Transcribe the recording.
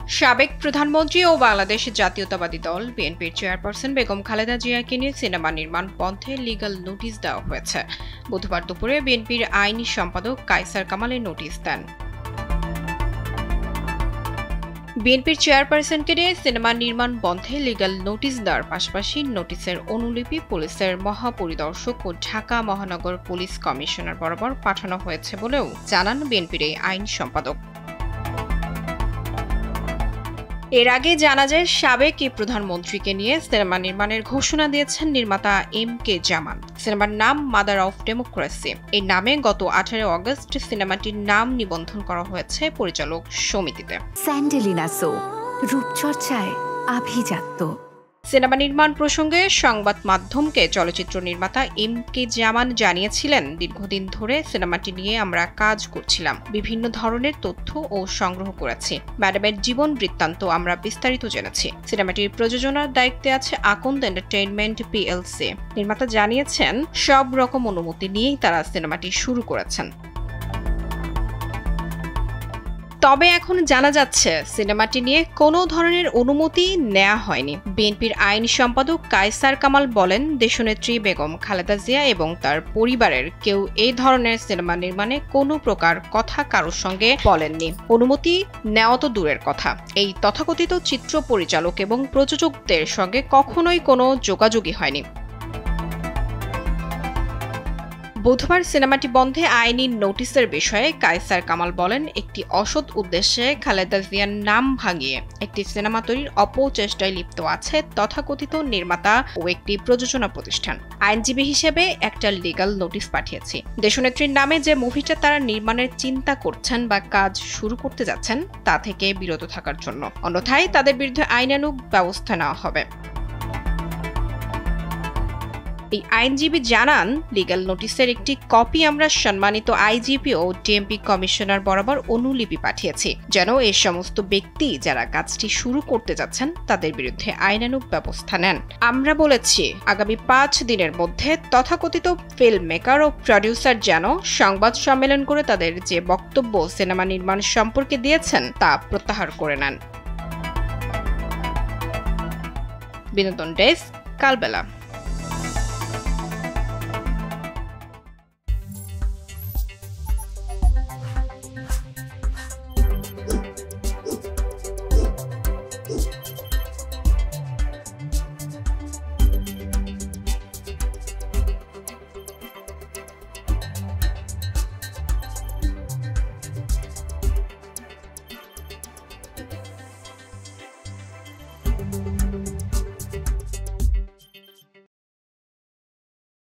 সাবেক প্রধানমন্ত্রী ও বাংলাদেশ জাতীয়তাবাদী দল বিএনপির চেয়ারপারসন বেগম খালেদা জিয়াকে নিয়ে সিনেমা নির্মাণ বন্ধে লিগ্যাল নোটিশ দেওয়া হয়েছে। বুধবার দুপুরে বিএনপির আইনি সম্পাদক কায়সার কামাল এই নোটিশ দেন। বিএনপির চেয়ারপারসনকে নিয়ে সিনেমা নির্মাণ বন্ধে লিগ্যাল নোটিশ দেওয়ার পাশাপাশি নোটিশের অনুলিপি পুলিশের মহাপরিদর্শক ও ঢাকা মহানগর পুলিশ কমিশনার বরাবর পাঠানো হয়েছে বলেও জানান বিএনপির এই আইন সম্পাদক। এর আগে জানা যায়, সাবেক এই প্রধানমন্ত্রীকে নিয়ে সিনেমা নির্মাণের ঘোষণা দিয়েছেন নির্মাতা এম.কে. জামান। সিনেমার নাম মাদার অফ ডেমোক্রেসি। এই নামে গত 18 অগস্ট সিনেমাটির নাম নিবন্ধন করা হয়েছে পরিচালক সমিতিতে। স্যান্ডেলিনা সো, রূপচর্চায় আভিজাত্য। সিনেমা নির্মাণ প্রসঙ্গে সংবাদ মাধ্যমকে চলচ্চিত্র নির্মাতা এম.কে. জামান জানিয়েছিলেন, দীর্ঘদিন ধরে সিনেমাটি নিয়ে আমরা কাজ করছিলাম, বিভিন্ন ধরনের তথ্য ও সংগ্রহ করেছি। ম্যাডামের জীবন বৃত্তান্ত আমরা বিস্তারিত জেনেছি। সিনেমাটির প্রযোজনার দায়িত্বে আছে আকন্দ এন্টারটেইনমেন্ট পিএলসি। নির্মাতা জানিয়েছেন, সব রকম অনুমতি নিয়েই তারা সিনেমাটি শুরু করেছেন। তবে এখন জানা যাচ্ছে, সিনেমাটি নিয়ে কোনো ধরনের অনুমতি নেওয়া হয়নি। বিএনপির আইন সম্পাদক কায়সার কামাল বলেন, দেশনেত্রী বেগম খালেদা জিয়া এবং তার পরিবারের কেউ এই ধরনের সিনেমা নির্মাণে কোনো প্রকার কথা কারোর সঙ্গে বলেননি। অনুমতি নেওয়া তো দূরের কথা, এই তথাকথিত চিত্র পরিচালক এবং প্রযোজকদের সঙ্গে কখনোই কোনো যোগাযোগই হয়নি। বুধবার সিনেমাটি বন্ধে আইনি নোটিশের বিষয়ে কায়সার কামাল বলেন, একটি অসৎ উদ্দেশ্যে খালেদা জিয়ার নাম ভাঙিয়ে একটি সিনেমা তৈরির অপচেষ্টায় লিপ্ত আছে তথাকথিত নির্মাতা ও একটি প্রযোজনা প্রতিষ্ঠান। আইনজীবী হিসেবে একটা লিগ্যাল নোটিশ পাঠিয়েছি। দেশনেত্রীর নামে যে মুভিটা তারা নির্মাণের চিন্তা করছেন বা কাজ শুরু করতে যাচ্ছেন তা থেকে বিরত থাকার জন্য, অন্যথায় তাদের বিরুদ্ধে আইনানুগ ব্যবস্থা নেওয়া হবে। এই আইনজীবী জানান, লিগ্যাল নোটিশের একটি কপি আমরা সম্মানিত আইজিপি ও ডিএমপি কমিশনার বরাবর অনুলিপি পাঠিয়েছি, যেন এই সমস্ত ব্যক্তি যারা কাজটি শুরু করতে যাচ্ছেন তাদের বিরুদ্ধে আইনানুগ ব্যবস্থা নেন। আমরা বলেছি, আগামী 5 দিনের মধ্যে তথাকথিত ফিল্ম মেকার ও প্রডিউসার যেন সংবাদ সম্মেলন করে তাদের যে বক্তব্য সিনেমা নির্মাণ সম্পর্কে দিয়েছেন তা প্রত্যাহার করে নেন। বিনোদন ডেস্ক, কালবেলা।